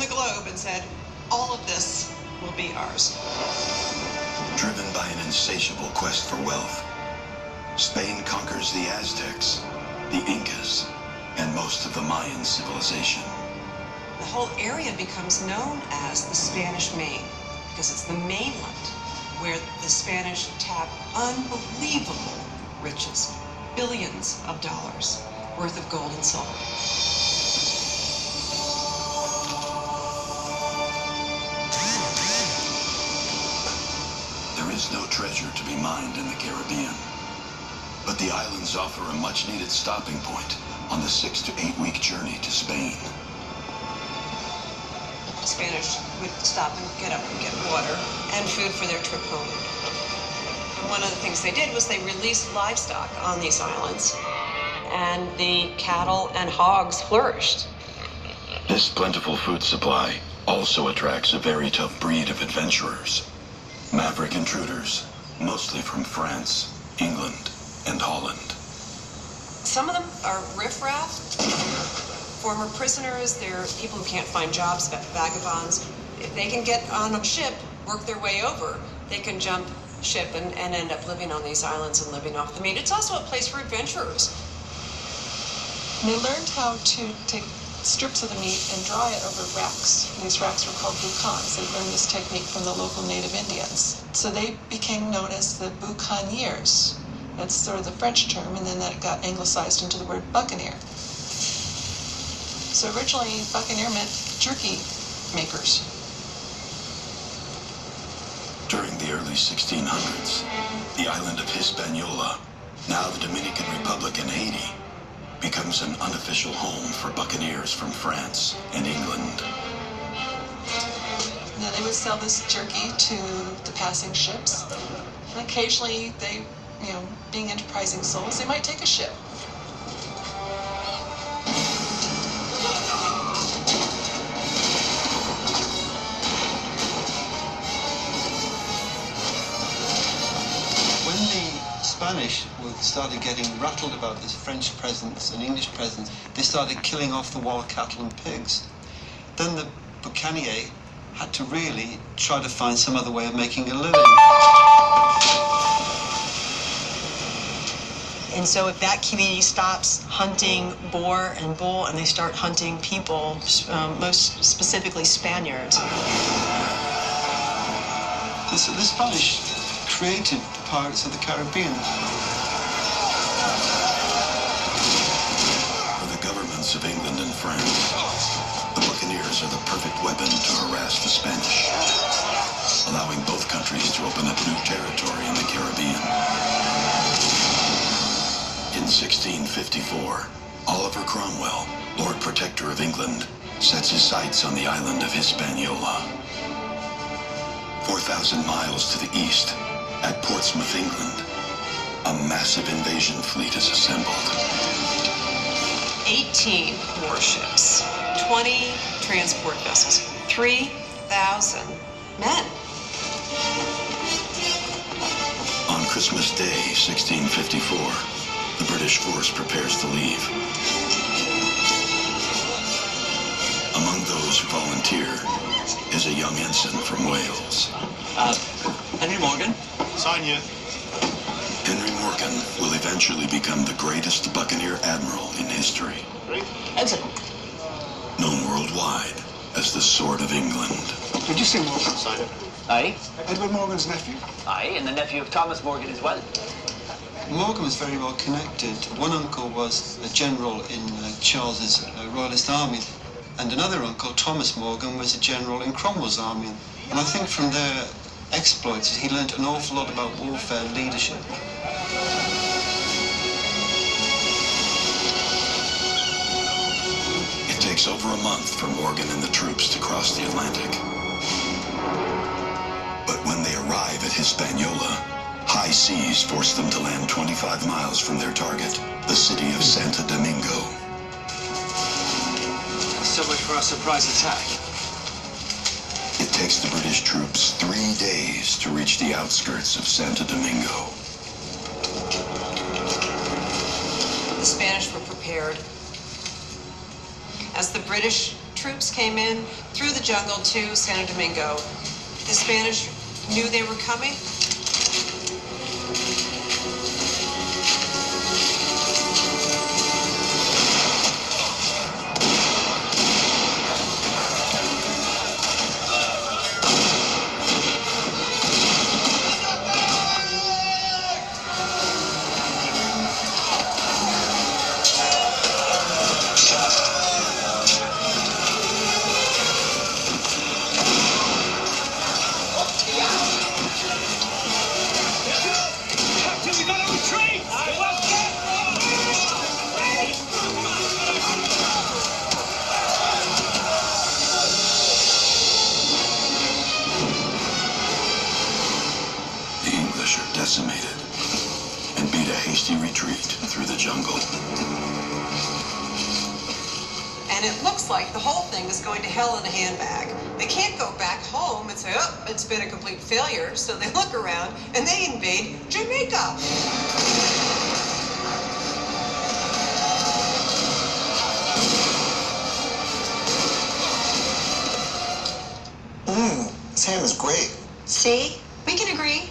the globe and said, all of this will be ours. Driven by an insatiable quest for wealth, Spain conquers the Aztecs, the Incas, and most of the Mayan civilization. The whole area becomes known as the Spanish Main because it's the mainland where the Spanish tap unbelievable riches, billions of dollars worth of gold and silver. There is no treasure to be mined in the Caribbean, but the islands offer a much-needed stopping point on the 6 to 8 week journey to Spain. The Spanish would stop and get up and get water and food for their trip home. And one of the things they did was they released livestock on these islands, and the cattle and hogs flourished. This plentiful food supply also attracts a very tough breed of adventurers. Maverick intruders, mostly from France, England, and Holland. Some of them are riffraff, former prisoners, they're people who can't find jobs, vagabonds. If they can get on a ship, work their way over, they can jump ship and end up living on these islands and living off the meat. It's also a place for adventurers. They learned how to take strips of the meat and dry it over racks. These racks were called boucans. They learned this technique from the local native Indians. So they became known as the boucaniers. That's sort of the French term, and then that got anglicized into the word buccaneer. So originally, buccaneer meant jerky makers. During the early 1600s, the island of Hispaniola, now the Dominican Republic and Haiti, becomes an unofficial home for buccaneers from France and England. Now they would sell this jerky to the passing ships. And occasionally they, being enterprising souls, they might take a ship. When the Spanish started getting rattled about this French presence and English presence, they started killing off the wild cattle and pigs. Then the bucanier had to really try to find some other way of making a living. And so if that community stops hunting boar and bull and they start hunting people, most specifically Spaniards. The Spanish created the Pirates of the Caribbean. For the governments of England and France, the buccaneers are the perfect weapon to harass the Spanish, allowing both countries to open up new territory in the Caribbean. In 1654, Oliver Cromwell, Lord Protector of England, sets his sights on the island of Hispaniola. 4,000 miles to the east, at Portsmouth, England, a massive invasion fleet is assembled. 18 warships, 20 transport vessels, 3,000 men. On Christmas Day, 1654, the British force prepares to leave. Among those who volunteer is a young ensign from Wales. Henry Morgan. Sign you. Henry Morgan will eventually become the greatest buccaneer admiral in history. Ensign. Known worldwide as the Sword of England. Did you see Morgan? Sign it. Aye. Edward Morgan's nephew? Aye, and the nephew of Thomas Morgan as well. Morgan was very well connected. One uncle was a general in Charles's Royalist army, and another uncle, Thomas Morgan, was a general in Cromwell's army. And I think from their exploits, he learned an awful lot about warfare leadership. It takes over a month for Morgan and the troops to cross the Atlantic. But when they arrive at Hispaniola, high seas force them to land 25 miles from their target, the city of Santo Domingo. So much for our surprise attack. It takes the British troops 3 days to reach the outskirts of Santo Domingo. The Spanish were prepared. As the British troops came in through the jungle to Santo Domingo. The Spanish knew they were coming. The English are decimated and beat a hasty retreat through the jungle. And it looks like the whole thing is going to hell in a handbag. They can't go back home and say, oh, it's been a complete failure. So they look around and they invade Jamaica. This ham is great. See? We can agree.